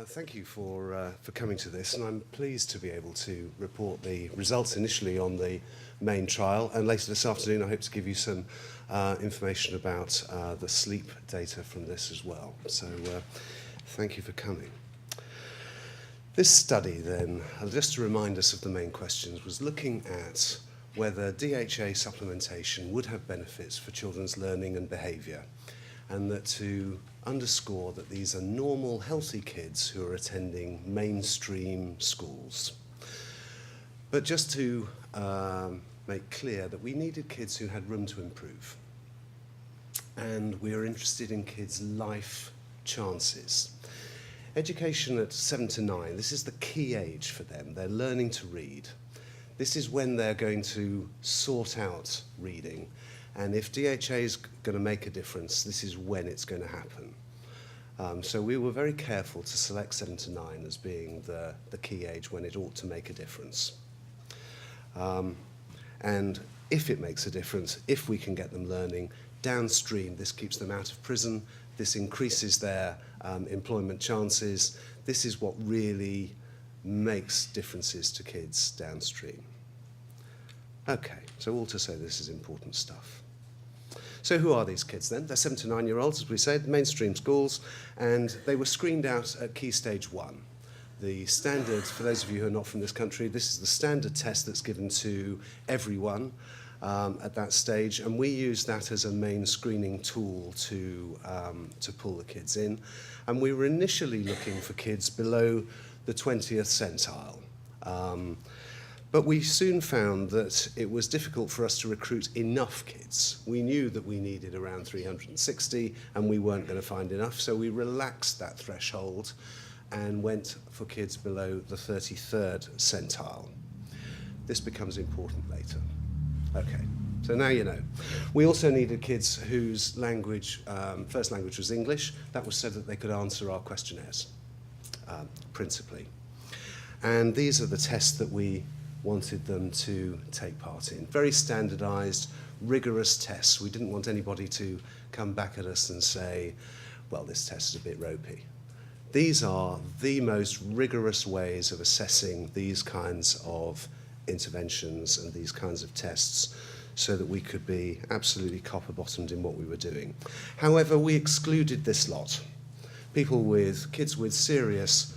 Thank you for coming to this, and I'm pleased to be able to report the results initially on the main trial, and later this afternoon I hope to give you some information about the sleep data from this as well. So thank you for coming. This study then, just to remind us of the main questions, was looking at whether DHA supplementation would have benefits for children's learning and behaviour, and that to underscore that these are normal, healthy kids who are attending mainstream schools. But just to make clear that we needed kids who had room to improve. And we are interested in kids' life chances. Education at 7 to 9, this is the key age for them. They're learning to read. This is when they're going to sort out reading. And if DHA is going to make a difference, this is when it's going to happen. So we were very careful to select 7 to 9 as being the key age when it ought to make a difference. And if it makes a difference, if we can get them learning, downstream, this keeps them out of prison, this increases their employment chances, this is what really makes differences to kids downstream. Okay, so all to say this is important stuff. So who are these kids then? They're 7 to 9-year-olds, as we said, mainstream schools, and they were screened out at Key Stage 1. The standard, for those of you who are not from this country, this is the standard test that's given to everyone at that stage, and we use that as a main screening tool to pull the kids in. And we were initially looking for kids below the 20th centile. But we soon found that it was difficult for us to recruit enough kids. We knew that we needed around 360, and we weren't going to find enough, so we relaxed that threshold and went for kids below the 33rd centile. This becomes important later. Okay, so now you know. We also needed kids whose language, first language was English. That was so that they could answer our questionnaires, principally. And these are the tests that we wanted them to take part in. Very standardized, rigorous tests. We didn't want anybody to come back at us and say, well, this test is a bit ropey. These are the most rigorous ways of assessing these kinds of interventions and these kinds of tests so that we could be absolutely copper-bottomed in what we were doing. However, we excluded this lot. Kids with serious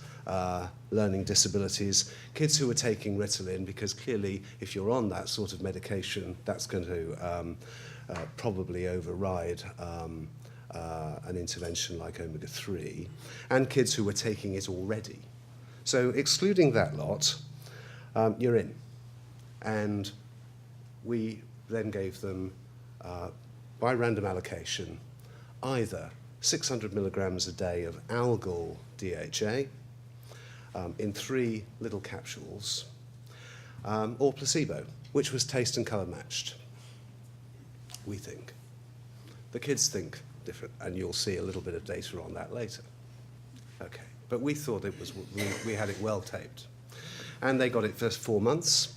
learning disabilities, kids who are taking Ritalin, because clearly if you're on that sort of medication, that's going to probably override an intervention like omega-3, and kids who were taking it already. So excluding that lot, you're in. And we then gave them, by random allocation, either 600 milligrams a day of algal DHA, in 3 little capsules, or placebo, which was taste and colour matched, we think. The kids think different, and you'll see a little bit of data on that later. Okay, but we thought it was, we had it well taped. And they got it for 4 months,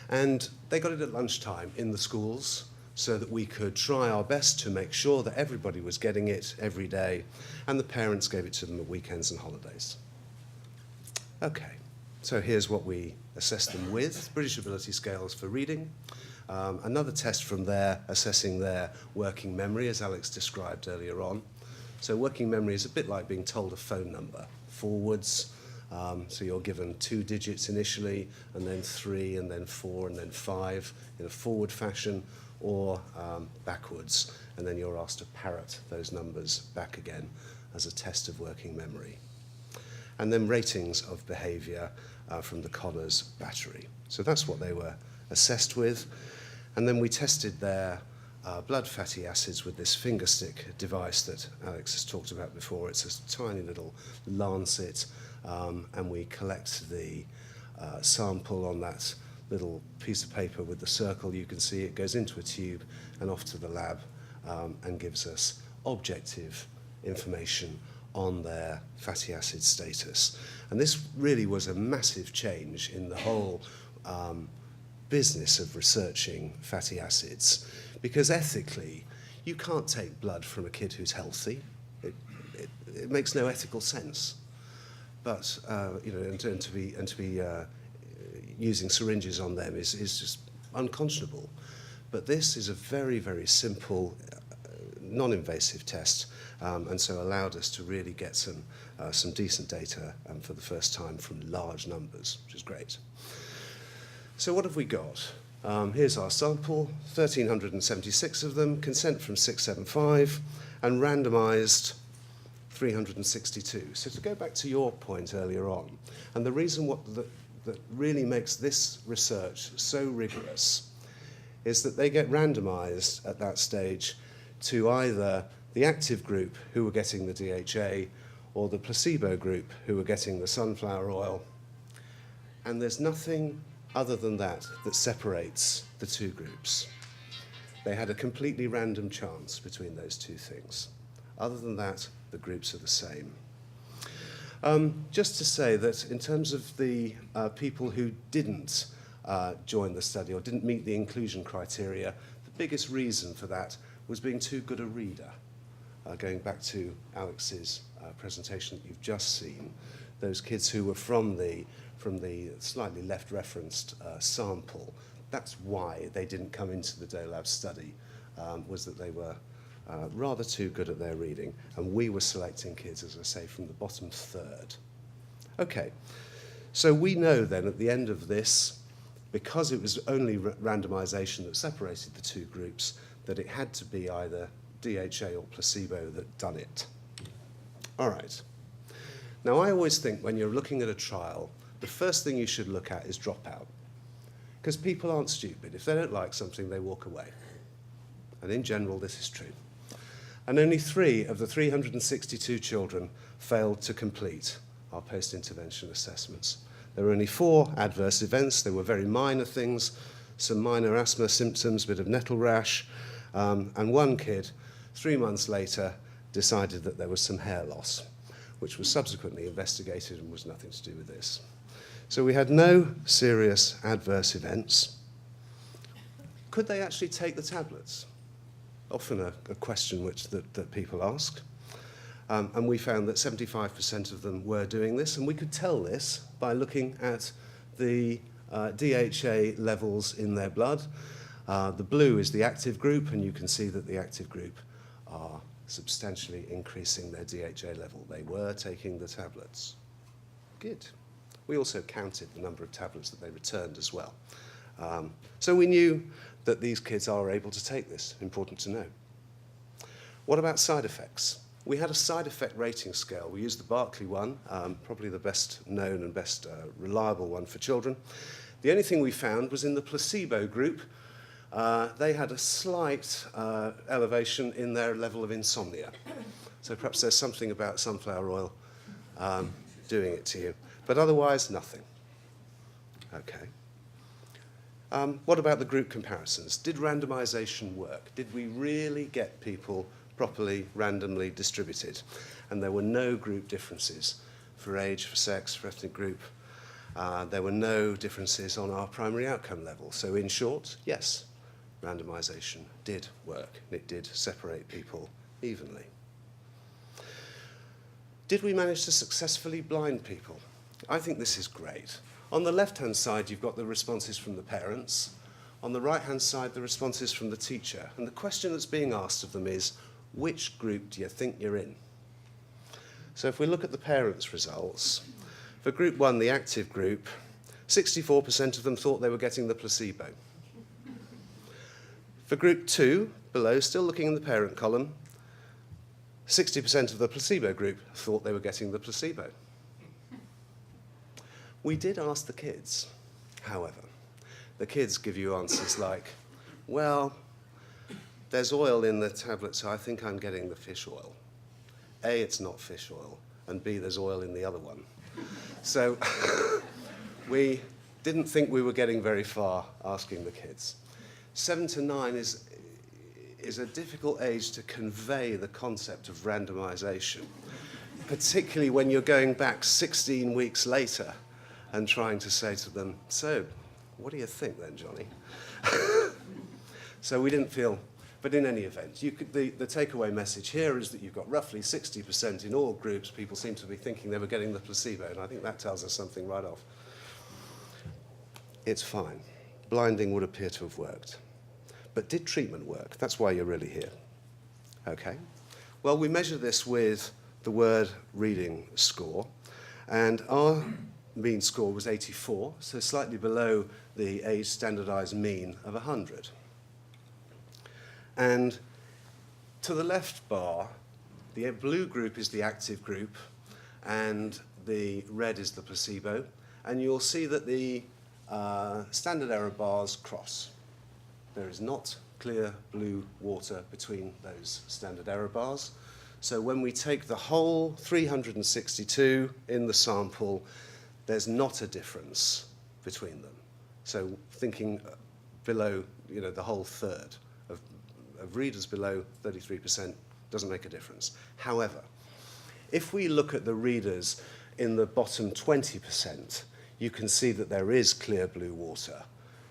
and they got it at lunchtime in the schools so that we could try our best to make sure that everybody was getting it every day, and the parents gave it to them at weekends and holidays. Okay, so here's what we assessed them with. British Ability Scales for reading. Another test from there, assessing their working memory, as Alex described earlier on. So working memory is a bit like being told a phone number, forwards. So you're given 2 digits initially, and then 3, and then 4, and then 5 in a forward fashion, or backwards. And then you're asked to parrot those numbers back again as a test of working memory. And then ratings of behaviour from the Connors battery. So that's what they were assessed with. And then we tested their blood fatty acids with this fingerstick device that Alex has talked about before. It's a tiny little lancet, and we collect the sample on that little piece of paper with the circle. You can see it goes into a tube and off to the lab, and gives us objective information on their fatty acid status. And this really was a massive change in the whole business of researching fatty acids, because ethically, you can't take blood from a kid who's healthy. It makes no ethical sense. but you know, and to be using syringes on them is just unconscionable. But this is a very, very simple, non-invasive test, and so allowed us to really get some decent data for the first time from large numbers, which is great. So what have we got? Here's our sample, 1,376 of them, consent from 675, and randomized 362. So to go back to your point earlier on, and the reason that really makes this research so rigorous is that they get randomized at that stage to either the active group who were getting the DHA or the placebo group who were getting the sunflower oil. And there's nothing other than that separates the two groups. They had a completely random chance between those two things. Other than that, the groups are the same. Just to say that in terms of the people who didn't join the study or didn't meet the inclusion criteria, the biggest reason for that was being too good a reader. Going back to Alex's presentation that you've just seen, those kids who were from the slightly left-referenced sample, that's why they didn't come into the DOLAB study, was that they were rather too good at their reading, and we were selecting kids, as I say, from the bottom third. Okay, so we know then at the end of this, because it was only randomization that separated the two groups, that it had to be either DHA or placebo that done it. All right. Now, I always think when you're looking at a trial, the first thing you should look at is dropout. Because people aren't stupid. If they don't like something, they walk away. And in general, this is true. And only 3 of the 362 children failed to complete our post-intervention assessments. There were only 4 adverse events. They were very minor things, some minor asthma symptoms, a bit of nettle rash, and one kid, 3 months later, decided that there was some hair loss, which was subsequently investigated and was nothing to do with this. So we had no serious adverse events. Could they actually take the tablets? Often a question that people ask. And we found that 75% of them were doing this, and we could tell this by looking at the DHA levels in their blood. The blue is the active group, and you can see that the active group are substantially increasing their DHA level. They were taking the tablets. Good. We also counted the number of tablets that they returned as well. So we knew that these kids are able to take this. Important to know. What about side effects? We had a side effect rating scale. We used the Barkley one, probably the best known and best reliable one for children. The only thing we found was in the placebo group, they had a slight elevation in their level of insomnia. So perhaps there's something about sunflower oil doing it to you. But otherwise, nothing. Okay. What about the group comparisons? Did randomization work? Did we really get people properly, randomly distributed? And there were no group differences for age, for sex, for ethnic group. There were no differences on our primary outcome level. So in short, yes, randomization did work. It did separate people evenly. Did we manage to successfully blind people? I think this is great. On the left-hand side, you've got the responses from the parents. On the right-hand side, the responses from the teacher. And the question that's being asked of them is, which group do you think you're in? So if we look at the parents' results, for group 1, the active group, 64% of them thought they were getting the placebo. For group 2, below, still looking in the parent column, 60% of the placebo group thought they were getting the placebo. We did ask the kids, however. The kids give you answers like, well, there's oil in the tablet, so I think I'm getting the fish oil. A, it's not fish oil, and B, there's oil in the other one. So we didn't think we were getting very far asking the kids. 7 to 9 is a difficult age to convey the concept of randomization, particularly when you're going back 16 weeks later and trying to say to them, so, what do you think then, Johnny? So we didn't feel, But in any event, the takeaway message here is that you've got roughly 60% in all groups. People seem to be thinking they were getting the placebo, and I think that tells us something right off. It's fine. Blinding would appear to have worked. But did treatment work? That's why you're really here. Okay. Well, we measure this with the word reading score, and our mean score was 84, so slightly below the age standardized mean of 100. And to the left bar, the blue group is the active group, and the red is the placebo, and you'll see that the standard error bars cross. There is not clear blue water between those standard error bars. So when we take the whole 362 in the sample, there's not a difference between them. So thinking below, the whole third of readers below 33% doesn't make a difference. However, if we look at the readers in the bottom 20%, you can see that there is clear blue water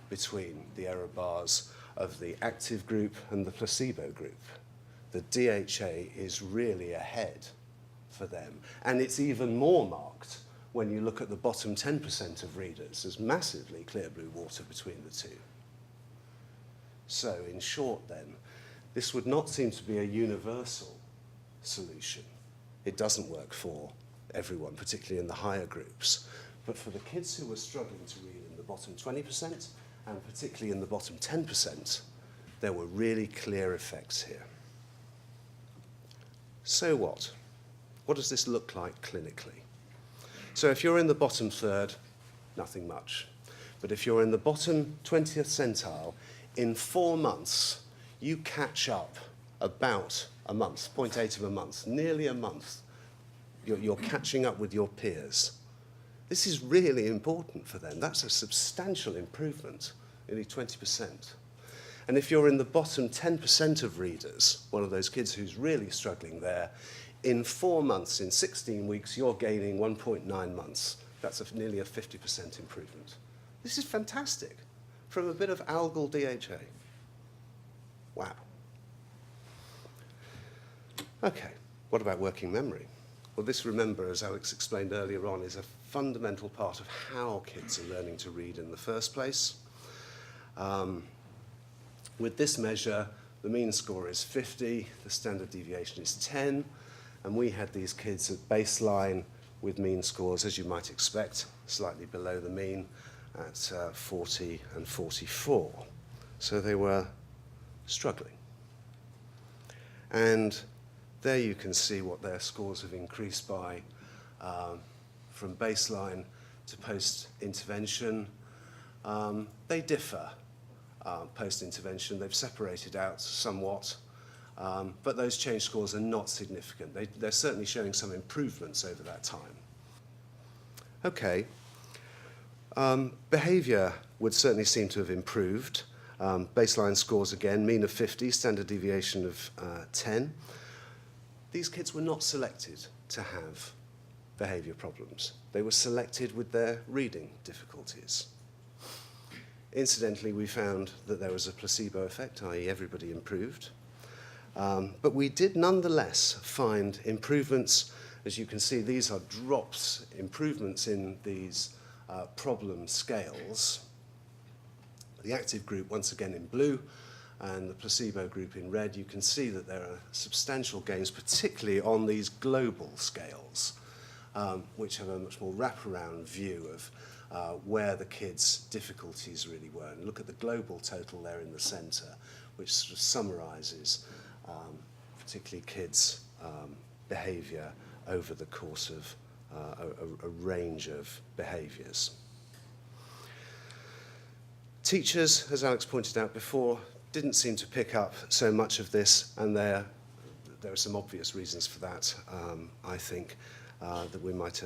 between the error bars of the active group and the placebo group. The DHA is really ahead for them. And it's even more marked when you look at the bottom 10% of readers. There's massively clear blue water between the two. So in short then, this would not seem to be a universal solution. It doesn't work for everyone, particularly in the higher groups. But for the kids who were struggling to read in the bottom 20%, and particularly in the bottom 10%, there were really clear effects here. So what? What does this look like clinically? So if you're in the bottom third, nothing much. But if you're in the bottom 20th centile, in 4 months, you catch up about a month, 0.8 of a month, nearly a month. You're catching up with your peers. This is really important for them. That's a substantial improvement, nearly 20%. And if you're in the bottom 10% of readers, one of those kids who's really struggling there, in 4 months, in 16 weeks, you're gaining 1.9 months. That's nearly a 50% improvement. This is fantastic from a bit of algal DHA. Wow. Okay, what about working memory? Well, this, remember, as Alex explained earlier on, is a fundamental part of how kids are learning to read in the first place. With this measure, the mean score is 50, the standard deviation is 10, and we had these kids at baseline with mean scores, as you might expect, slightly below the mean at 40 and 44. So they were struggling. And there you can see what their scores have increased by from baseline to post-intervention. They differ post-intervention. They've separated out somewhat, but those change scores are not significant. They're certainly showing some improvements over that time. Okay. Behaviour would certainly seem to have improved. Baseline scores again, mean of 50, standard deviation of 10. These kids were not selected to have behaviour problems. They were selected with their reading difficulties. Incidentally, we found that there was a placebo effect, i.e. everybody improved. But we did nonetheless find improvements. As you can see, these are drops, improvements in these problem scales. The active group, once again in blue, and the placebo group in red. You can see that there are substantial gains, particularly on these global scales, which have a much more wraparound view of where the kids' difficulties really were. And look at the global total there in the centre, which sort of summarises particularly kids' behaviour over the course of a range of behaviours. Teachers, as Alex pointed out before, didn't seem to pick up so much of this, and there are some obvious reasons for that, I think, that we might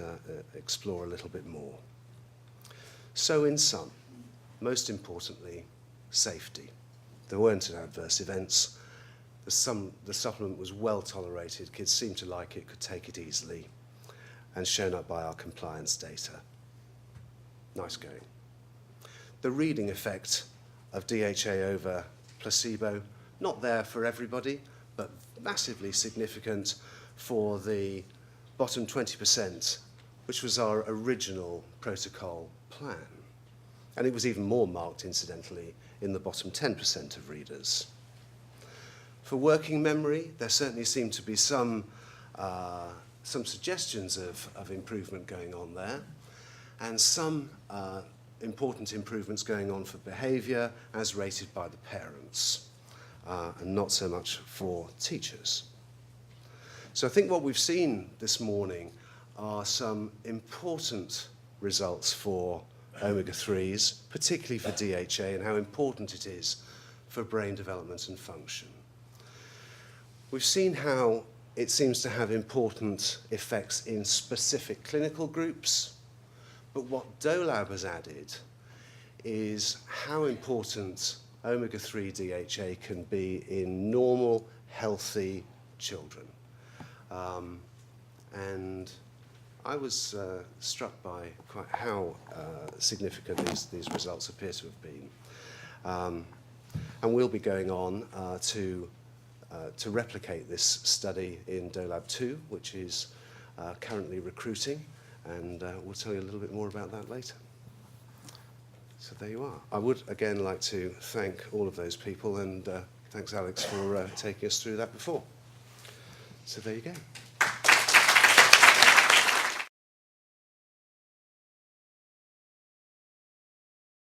explore a little bit more. So in sum, most importantly, safety. There weren't adverse events. The supplement was well tolerated. Kids seemed to like it, could take it easily, and shown up by our compliance data. Nice going. The reading effect of DHA over placebo, Not there for everybody, but massively significant for the bottom 20%, which was our original protocol plan. And it was even more marked, incidentally, in the bottom 10% of readers. For working memory, there certainly seemed to be some suggestions of improvement going on there, and some important improvements going on for behaviour as rated by the parents, and not so much for teachers. So I think what we've seen this morning are some important results for omega-3s, particularly for DHA, and how important it is for brain development and function. We've seen how it seems to have important effects in specific clinical groups, but what DOLAB has added is how important omega-3 DHA can be in normal, healthy children. And I was struck by quite how significant these results appear to have been. And we'll be going on to replicate this study in DOLAB 2, which is currently recruiting, and we'll tell you a little bit more about that later. So there you are. I would again like to thank all of those people, and thanks Alex for taking us through that before. So there you go.